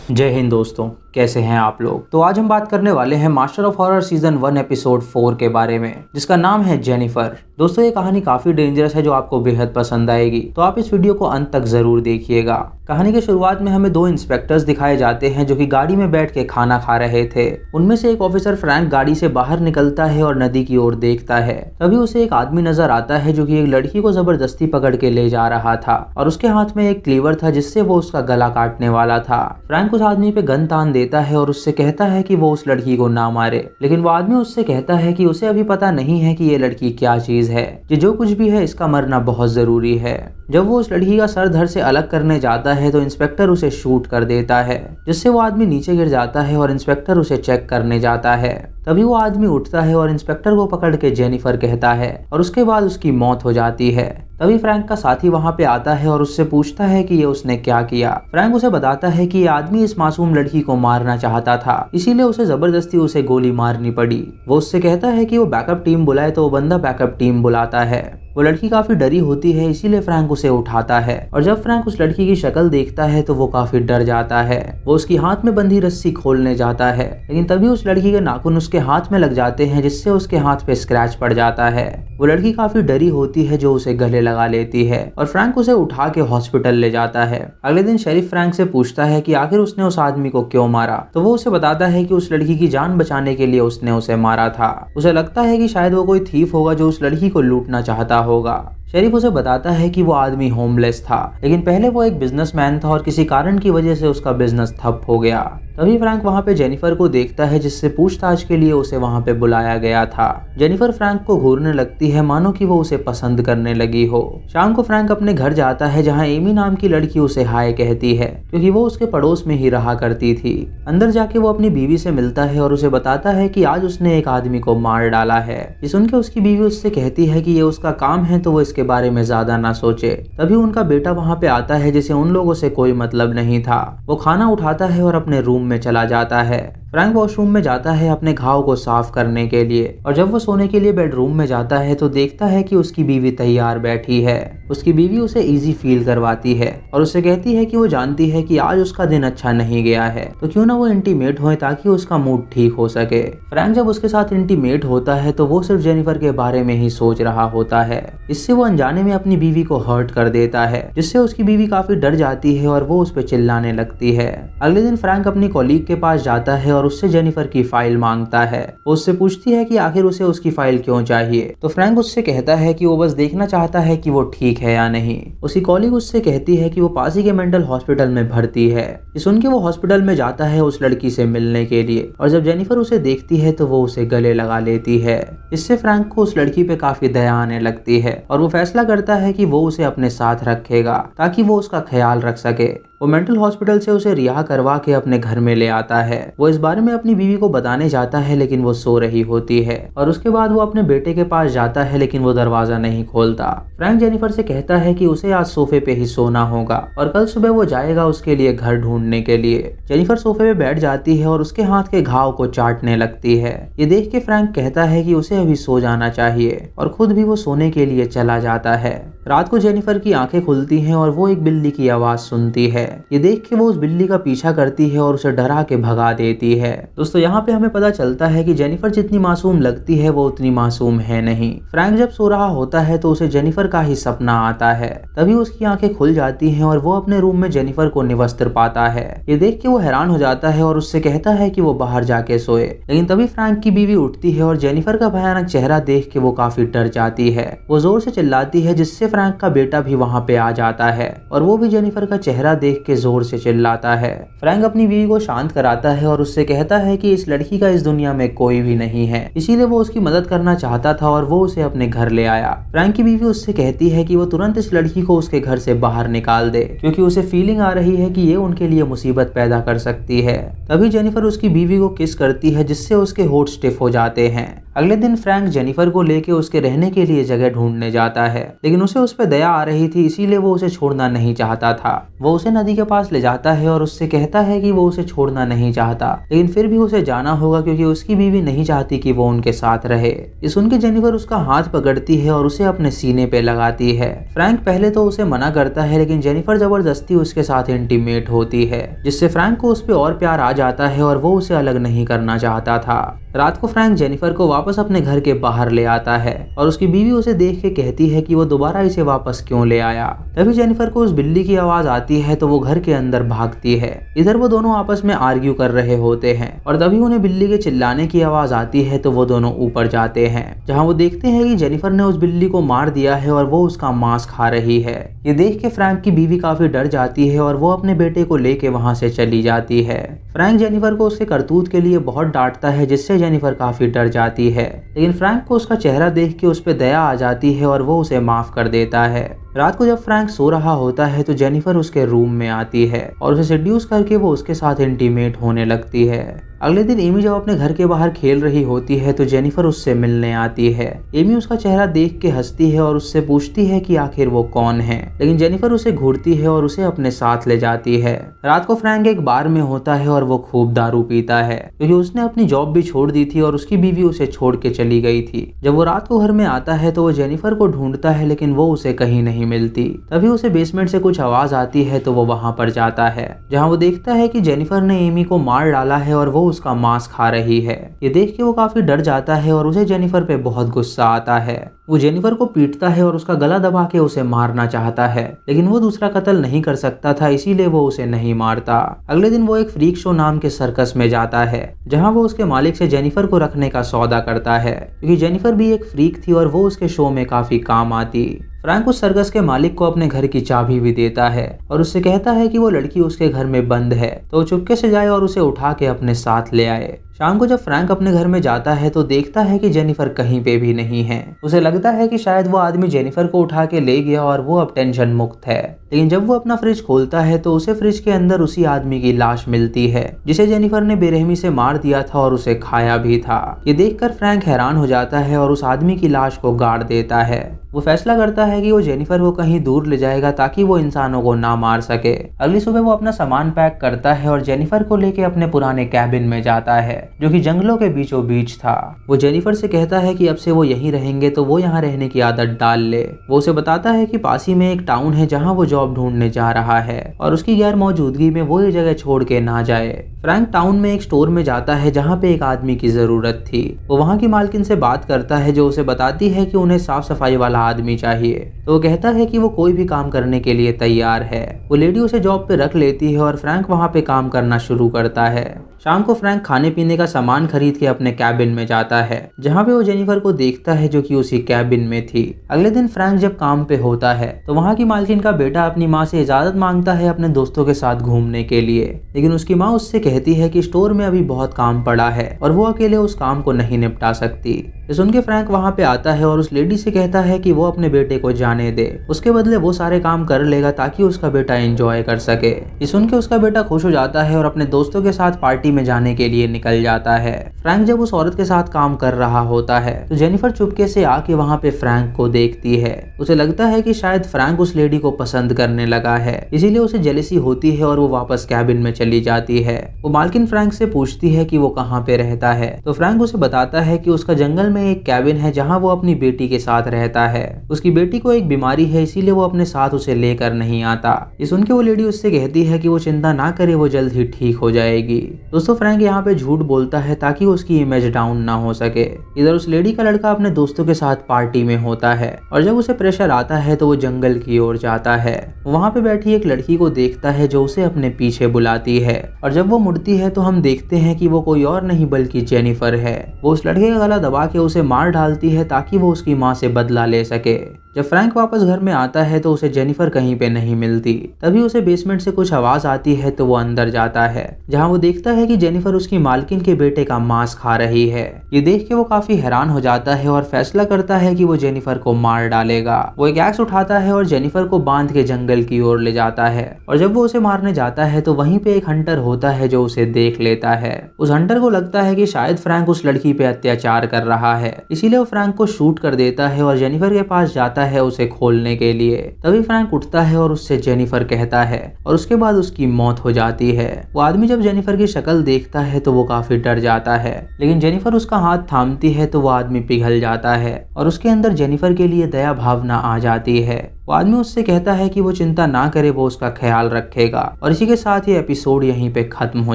जय हिंद दोस्तों, कैसे हैं आप लोग। तो आज हम बात करने वाले हैं master of horror season 1 episode 4 के बारे में, जिसका नाम है जेनिफर। दोस्तों ये कहानी काफी डेंजरस है जो आपको बेहद पसंद आएगी, तो आप इस वीडियो को अंत तक जरूर देखिएगा। कहानी के शुरुआत में हमें 2 इंस्पेक्टर्स दिखाए जाते हैं जो कि गाड़ी में बैठ के खाना खा रहे थे। उनमें से एक ऑफिसर फ्रैंक गाड़ी से बाहर निकलता है और नदी की ओर देखता है। तभी उसे एक आदमी नजर आता है जो कि एक लड़की को जबरदस्ती पकड़ के ले जा रहा था और उसके हाथ में एक क्लीवर था जिससे वो उसका गला काटने वाला था। फ्रैंक उस आदमी पे गन तान देता है और उससे कहता है कि वो उस लड़की को ना मारे, लेकिन वो आदमी उससे कहता है कि उसे अभी पता नहीं है कि ये लड़की क्या चीज है, ये जो कुछ भी है इसका मरना बहुत जरूरी है। जब वो उस लड़की का सर धड़ से अलग करने जाता है तो इंस्पेक्टर उसे शूट कर देता है, जिससे वो आदमी नीचे गिर जाता है और इंस्पेक्टर उसे चेक करने जाता है। तभी वो आदमी उठता है और इंस्पेक्टर को पकड़ के जेनिफर कहता है और उसके बाद उसकी मौत हो जाती है। तभी फ्रैंक का साथी वहां पे आता है और उससे पूछता है कि ये उसने क्या किया। फ्रैंक उसे बताता है कि ये आदमी इस मासूम लड़की को मारना चाहता था, इसीलिए उसे जबरदस्ती उसे गोली मारनी पड़ी। वो उससे कहता है कि वो बैकअप टीम बुलाए, तो वो बंदा बैकअप टीम बुलाता है। वो लड़की काफी डरी होती है, इसीलिए फ्रैंक उसे उठाता है और जब फ्रैंक उस लड़की की शक्ल देखता है तो वो काफी डर जाता है। वो उसकी हाथ में बंधी रस्सी खोलने जाता है, लेकिन तभी उस लड़की के नाखून उसके हाथ में लग जाते हैं, जिससे उसके हाथ पे स्क्रैच पड़ जाता है। वो लड़की काफी डरी होती है जो उसे गले लगा लेती है और फ्रैंक उसे उठा के हॉस्पिटल ले जाता है। अगले दिन शेरिफ फ्रैंक से पूछता है कि आखिर उसने उस आदमी को क्यों मारा, तो वो उसे बताता है कि उस लड़की की जान बचाने के लिए उसने उसे मारा था। उसे लगता है कि शायद वो कोई थीफ होगा जो उस लड़की को लूटना चाहता होगा। शेरिफ उसे बताता है कि वो आदमी होमलेस था, लेकिन पहले वो एक बिजनेसमैन था और किसी कारण की वजह से उसका बिजनेस ठप हो गया। तभी फ्रैंक वहां पे जेनिफर को देखता है, जिससे पूछताछ के लिए उसे वहां पे बुलाया गया था। जेनिफर फ्रैंक को घूरने लगती है, मानो कि वो उसे पसंद करने लगी हो। शाम को फ्रैंक अपने घर जाता है, जहां एमी नाम की लड़की उसे हाय कहती है, क्योंकि वो उसके पड़ोस में ही रहा करती थी। अंदर जाके वो अपनी बीवी से मिलता है और उसे बताता है कि आज उसने एक आदमी को मार डाला है। ये सुन के उसकी बीवी उससे कहती है कि ये उसका काम है, तो वो इसके बारे में ज्यादा ना सोचे। तभी उनका बेटा वहां पे आता है, जिसे उन लोगों से कोई मतलब नहीं था। वो खाना उठाता है और अपने रूम में चला जाता है। फ्रैंक वॉशरूम में जाता है अपने घाव को साफ करने के लिए, और जब वो सोने के लिए बेडरूम में जाता है तो देखता है कि उसकी बीवी तैयार बैठी है। उसकी बीवी उसे इजी फील करवाती है और उससे कहती है कि वो जानती है कि आज उसका दिन अच्छा नहीं गया है, तो क्यों ना वो इंटीमेट होए ताकि उसका मूड ठीक हो सके। फ्रैंक जब उसके साथ इंटीमेट होता है तो वो सिर्फ जेनिफर के बारे में ही सोच रहा होता है। इससे वो अनजाने में अपनी बीवी को हर्ट कर देता है, जिससे उसकी बीवी काफी डर जाती है और वो उस पर चिल्लाने लगती है। अगले दिन फ्रैंक अपनी कॉलीग के पास जाता है और उससे जेनिफर की फाइल मांगता है। वो उससे पूछती है कि आखिर उसे उसकी फाइल क्यों चाहिए, तो फ्रैंक उससे कहता है कि वो बस देखना चाहता है कि वो ठीक है या नहीं। उसकी कॉलीग उससे कहती है कि वो पास ही के मेंटल हॉस्पिटल में भर्ती है। ये सुन के वो हॉस्पिटल में जाता है उस लड़की से मिलने के लिए, और जब जेनिफर उसे देखती है तो वो उसे गले लगा लेती है। इससे फ्रैंक को उस लड़की पे काफी दया आने लगती है और वो फैसला करता है कि वो उसे अपने साथ रखेगा ताकि वो उसका ख्याल रख सके। वो मेंटल हॉस्पिटल से उसे रिहा करवा के अपने घर में ले आता है। वो इस बारे में अपनी बीवी को बताने जाता है, लेकिन वो सो रही होती है, और उसके बाद वो अपने बेटे के पास जाता है, लेकिन वो दरवाजा नहीं खोलता। फ्रैंक जेनिफर से कहता है कि उसे आज सोफे पे ही सोना होगा और कल सुबह वो जाएगा उसके लिए घर ढूंढने के लिए। जेनिफर सोफे पे बैठ जाती है और उसके हाथ के घाव को चाटने लगती है। ये देख के फ्रैंक कहता है कि उसे अभी सो जाना चाहिए और खुद भी वो सोने के लिए चला जाता है। रात को जेनिफर की आंखें खुलती हैं और वो एक बिल्ली की आवाज सुनती है। ये देख के वो उस बिल्ली का पीछा करती है और उसे डरा के भगा देती है। दोस्तों यहाँ पे हमें पता चलता है कि जेनिफर जितनी मासूम लगती है वो उतनी मासूम है नहीं। फ्रैंक जब सो रहा होता है तो उसे जेनिफर का ही सपना आता है। तभी उसकी आंखें खुल जाती हैं और वो अपने रूम में जेनिफर को निवस्त्र पाता है। ये देख के वो हैरान हो जाता है और उससे कहता है कि वो बाहर जाके सोए, लेकिन तभी फ्रैंक की बीवी उठती है और जेनिफर का भयानक चेहरा देख के वो काफी डर जाती है। वो जोर से चिल्लाती है, जिससे फ्रैंक का बेटा भी वहाँ पे आ जाता है और वो भी जेनिफर का चेहरा देख के जोर से चिल्लाता है। फ्रैंक अपनी बीवी को शांत कराता है और उससे कहता है कि इस लड़की का इस दुनिया में कोई भी नहीं है, इसीलिए वो उसकी मदद करना चाहता था और वो उसे अपने घर ले आया। फ्रैंक की बीवी उससे कहती है कि वो तुरंत इस लड़की को उसके घर से बाहर निकाल दे, क्योंकि उसे फीलिंग आ रही है कि ये उनके लिए मुसीबत पैदा कर सकती है। तभी जेनिफर उसकी बीवी को किस करती है, जिससे उसके होठ स्टिफ हो जाते हैं। अगले दिन फ्रैंक जेनिफर को लेके उसके रहने के लिए जगह ढूंढने जाता है, लेकिन उसे उस पर दया आ रही थी, इसीलिए वो उसे छोड़ना नहीं चाहता था। वो उसे नदी दादी के पास ले जाता है और उससे कहता है कि वो उसे छोड़ना नहीं चाहता, लेकिन फिर भी उसे जाना होगा क्योंकि उसकी बीवी नहीं चाहती कि वो उनके साथ रहे। ये सुन के जेनिफर उसका हाथ पकड़ती है और उसे अपने सीने पे लगाती है। फ्रैंक पहले तो उसे मना करता है, लेकिन जेनिफर जबरदस्ती उसके साथ इंटीमेट होती है, जिससे फ्रैंक को उस पर और प्यार आ जाता है और वो उसे अलग नहीं करना चाहता था। रात को फ्रैंक जेनिफर को वापस अपने घर के बाहर ले आता है और उसकी बीवी उसे देख के कहती है कि वो दोबारा इसे वापस क्यों ले आया। तभी जेनिफर को उस बिल्ली की आवाज आती है तो वो घर के अंदर भागती है। इधर वो दोनों आपस में आर्ग्यू कर रहे होते हैं और तभी उन्हें बिल्ली के चिल्लाने की आवाज आती है तो वो दोनों ऊपर जाते हैं, जहाँ वो देखते हैं कि जेनिफर ने उस बिल्ली को मार दिया है और वो उसका मांस खा रही है। ये देख के फ्रैंक की बीवी काफी डर जाती है और वो अपने बेटे को लेके वहां से चली जाती है। फ्रैंक जेनिफर को उसके करतूत के लिए बहुत डांटता है, जिससे जेनिफर काफी डर जाती है, लेकिन फ्रैंक को उसका चेहरा देख के उस पर दया आ जाती है और वो उसे माफ कर देता है। रात को जब फ्रैंक सो रहा होता है तो जेनिफर उसके रूम में आती है और उसे सेड्यूस करके वो उसके साथ इंटीमेट होने लगती है। अगले दिन एमी जब अपने घर के बाहर खेल रही होती है तो जेनिफर उससे मिलने आती है। एमी उसका चेहरा देख के हंसती है और उससे पूछती है कि आखिर वो कौन है, लेकिन जेनिफर उसे घूरती है और उसे अपने साथ ले जाती है। रात को फ्रैंक एक बार में होता है और वो खूब दारू पीता है क्योंकि उसने अपनी जॉब भी छोड़ दी थी और उसकी बीवी उसे छोड़ के चली गई थी। जब वो रात को घर में आता है तो वो जेनिफर को ढूंढता है, लेकिन वो उसे कहीं नहीं मिलती। तभी उसे बेसमेंट से कुछ आवाज आती है तो वो वहां पर जाता है, जहाँ वो देखता है कि जेनिफर ने एमी को मार डाला है और वो उसका मांस खा रही है। ये देख के वो काफी डर जाता है और उसे जेनिफर पे बहुत गुस्सा आता है। वो जेनिफर को पीटता है और उसका गला दबा के उसे मारना चाहता है, लेकिन वो दूसरा कत्ल नहीं कर सकता था, इसीलिए वो उसे नहीं मारता। अगले दिन वो एक फ्रीक शो नाम के सर्कस में जाता है, जहाँ वो उसके मालिक से जेनिफर को रखने का सौदा करता है, क्योंकि जेनिफर भी एक फ्रीक थी और वो उसके शो में काफी काम आती। फ्रैंक उस सर्कस के मालिक को अपने घर की चाबी भी देता है और उससे कहता है कि वो लड़की उसके घर में बंद है, तो वो चुपके से जाए और उसे उठा के अपने साथ ले आए। शाम को जब फ्रैंक अपने घर में जाता है तो देखता है कि जेनिफर कहीं पे भी नहीं है। उसे लगता है कि शायद वो आदमी जेनिफर को उठा के ले गया और वो अब टेंशन मुक्त है, लेकिन जब वो अपना फ्रिज खोलता है तो उसे फ्रिज के अंदर उसी आदमी की लाश मिलती है, जिसे जेनिफर ने बेरहमी से मार दिया था और उसे खाया भी था। ये देखकर फ्रैंक हैरान हो जाता है और उस आदमी की लाश को गाड़ देता है। वो फैसला करता है कि वो जेनिफर को कहीं दूर ले जाएगा ताकि वो इंसानों को ना मार सके। अगली सुबह वो अपना सामान पैक करता है और जेनिफर को लेके अपने पुराने कैबिन में जाता है, जो कि जंगलों के बीचों बीच था। वो जेनिफर से कहता है कि अब से वो यहीं रहेंगे तो वो यहाँ रहने की आदत डाल ले। वो उसे बताता है कि पास ही में एक टाउन है जहाँ वो जॉब ढूंढने जा रहा है और उसकी गैर मौजूदगी में वो ये जगह छोड़ के ना जाए। फ्रैंक टाउन में एक स्टोर में जाता है जहाँ पे एक आदमी की जरूरत थी। वो वहाँ की मालकिन से बात करता है, जो उसे बताती है कि उन्हें साफ सफाई वाला आदमी चाहिए। तो वो कहता है कि वो कोई भी काम करने के लिए तैयार है। वो लेडी उसे जॉब पे रख लेती है और फ्रैंक वहाँ पे काम करना शुरू करता है। शाम को फ्रैंक खाने पीने का सामान खरीद के अपने कैबिन में जाता है, जहाँ पे वो जेनिफर को देखता है जो कि उसी कैबिन में थी। अगले दिन फ्रैंक जब काम पे होता है तो वहाँ की मालकिन का बेटा अपनी माँ से इजाजत मांगता है अपने दोस्तों के साथ घूमने के लिए, लेकिन उसकी माँ उससे कहती है कि स्टोर में अभी बहुत काम पड़ा है और वो अकेले उस काम को नहीं निपटा सकती। ये सुन के फ्रैंक वहाँ पे आता है और उस लेडी से कहता है कि वो अपने बेटे को जाने दे, उसके बदले वो सारे काम कर लेगा ताकि उसका बेटा एंजॉय कर सके। ये सुन के उसका बेटा खुश हो जाता है और अपने दोस्तों के साथ पार्टी में जाने के लिए निकल जाता है। फ्रैंक जब उस औरत के साथ काम कर रहा होता है तो जेनिफर चुपके से आके वहाँ पे फ्रैंक को देखती है। उसे लगता है कि शायद फ्रैंक उस लेडी को पसंद करने लगा है, इसीलिए उसे जेलसी होती है और वो वापस कैबिन में चली जाती है। वो मालकिन फ्रैंक से पूछती है कि वो कहाँ पे रहता है, तो फ्रैंक उसे बताता है कि उसका जंगल में एक कैबिन है जहाँ वो अपनी बेटी के साथ रहता है। उसकी बेटी को एक बीमारी है, इसीलिए वो अपने साथ उसे लेकर नहीं आता। ये सुन के वो लेडी उससे कहती है कि वो चिंता ना करे, वो जल्द ही ठीक हो जाएगी। दोस्तों फ्रैंक यहाँ पे झूठ बोलता है ताकि उसकी इमेज डाउन ना हो सके। इधर उस लेडी का लड़का अपने दोस्तों के साथ पार्टी में होता है और जब उसे प्रेशर आता है तो वो जंगल की ओर जाता है। वहाँ पे बैठी एक लड़की को देखता है जो उसे अपने पीछे बुलाती है और जब वो मुड़ती है तो हम देखते हैं कि वो कोई और नहीं बल्कि जेनिफर है। वो उस लड़के का गला दबा के उसे मार डालती है ताकि वो उसकी माँ से बदला ले सके। जब फ्रैंक वापस घर में आता है तो उसे जेनिफर कहीं पे नहीं मिलती। तभी उसे बेसमेंट से कुछ आवाज आती है तो वो अंदर जाता है, जहाँ वो देखता है कि जेनिफर उसकी मालकिन के बेटे का मांस खा रही है। ये देख के वो काफी हैरान हो जाता है और फैसला करता है कि वो जेनिफर को मार डालेगा। वो एक एक्स उठाता है और जेनिफर को बांध के जंगल की ओर ले जाता है और जब वो उसे मारने जाता है तो वहीं पे एक हंटर होता है जो उसे देख लेता है। उस हंटर को लगता है कि शायद फ्रैंक उस लड़की पे अत्याचार कर रहा है, इसीलिए वो फ्रैंक को शूट कर देता है और जेनिफर के पास जाता है उसे खोलने के लिए। तभी फ्रैंक उठता है और उससे जेनिफर कहता है और उसके बाद उसकी मौत हो जाती है। वो आदमी जब जेनिफर की शक्ल देखता है तो वो काफी डर जाता है, लेकिन जेनिफर उसका हाथ थामती है तो वो आदमी पिघल जाता है और उसके अंदर जेनिफर के लिए दया भावना आ जाती है। वो आदमी उससे कहता है कि वो चिंता ना करे, वो उसका ख्याल रखेगा। और इसी के साथ ये एपिसोड यहीं पे खत्म हो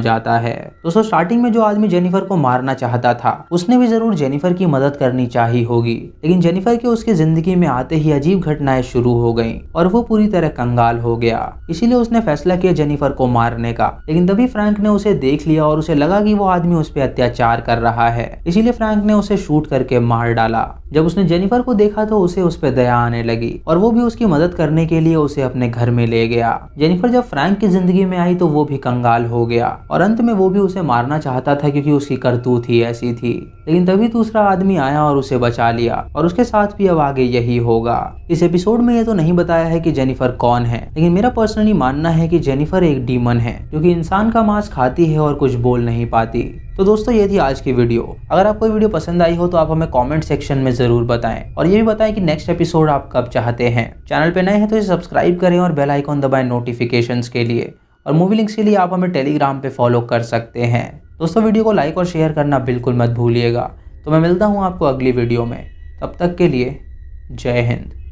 जाता है। दोस्तों स्टार्टिंग में जो आदमी जेनिफर को मारना चाहता था उसने भी जरूर जेनिफर की मदद करनी चाहिए होगी, लेकिन जेनिफर के उसकी जिंदगी में आते ही अजीब घटनाएं शुरू हो गईं और वो पूरी तरह कंगाल हो गया। इसीलिए उसने फैसला किया जेनिफर को मारने का, लेकिन तभी फ्रैंक ने उसे देख लिया और उसे लगा कि वो आदमी उस पर अत्याचार कर रहा है। इसीलिए फ्रैंक ने उसे शूट करके मार डाला। जब उसने जेनिफर को देखा तो उसे उस पर दया आने लगी और वो भी उसकी मदद करने के लिए उसे अपने घर में ले गया। जेनिफर जब फ्रैंक की जिंदगी में आई तो वो भी कंगाल हो गया और अंत में वो भी उसे मारना चाहता था क्योंकि उसकी करतूत ही ऐसी थी, लेकिन तभी दूसरा आदमी आया और उसे बचा लिया और उसके साथ भी अब आगे यही होगा। इस एपिसोड में ये तो नहीं बताया है कि जेनिफर कौन है, लेकिन मेरा पर्सनली मानना है कि जेनिफर एक डीमन है जो कि इंसान का मांस खाती है और कुछ बोल नहीं पाती। तो दोस्तों ये थी आज की वीडियो। अगर आपको वीडियो पसंद आई हो तो आप हमें कमेंट सेक्शन में जरूर बताएं और ये भी बताएं कि नेक्स्ट एपिसोड आप कब चाहते हैं। चैनल पे नए हैं तो इसे सब्सक्राइब करें और बेल आइकॉन दबाएं नोटिफिकेशंस के लिए, और मूवी लिंक्स के लिए आप हमें टेलीग्राम पे फॉलो कर सकते हैं। दोस्तों वीडियो को लाइक और शेयर करना बिल्कुल मत भूलिएगा। तो मैं मिलता हूँ आपको अगली वीडियो में, तब तक के लिए जय हिंद।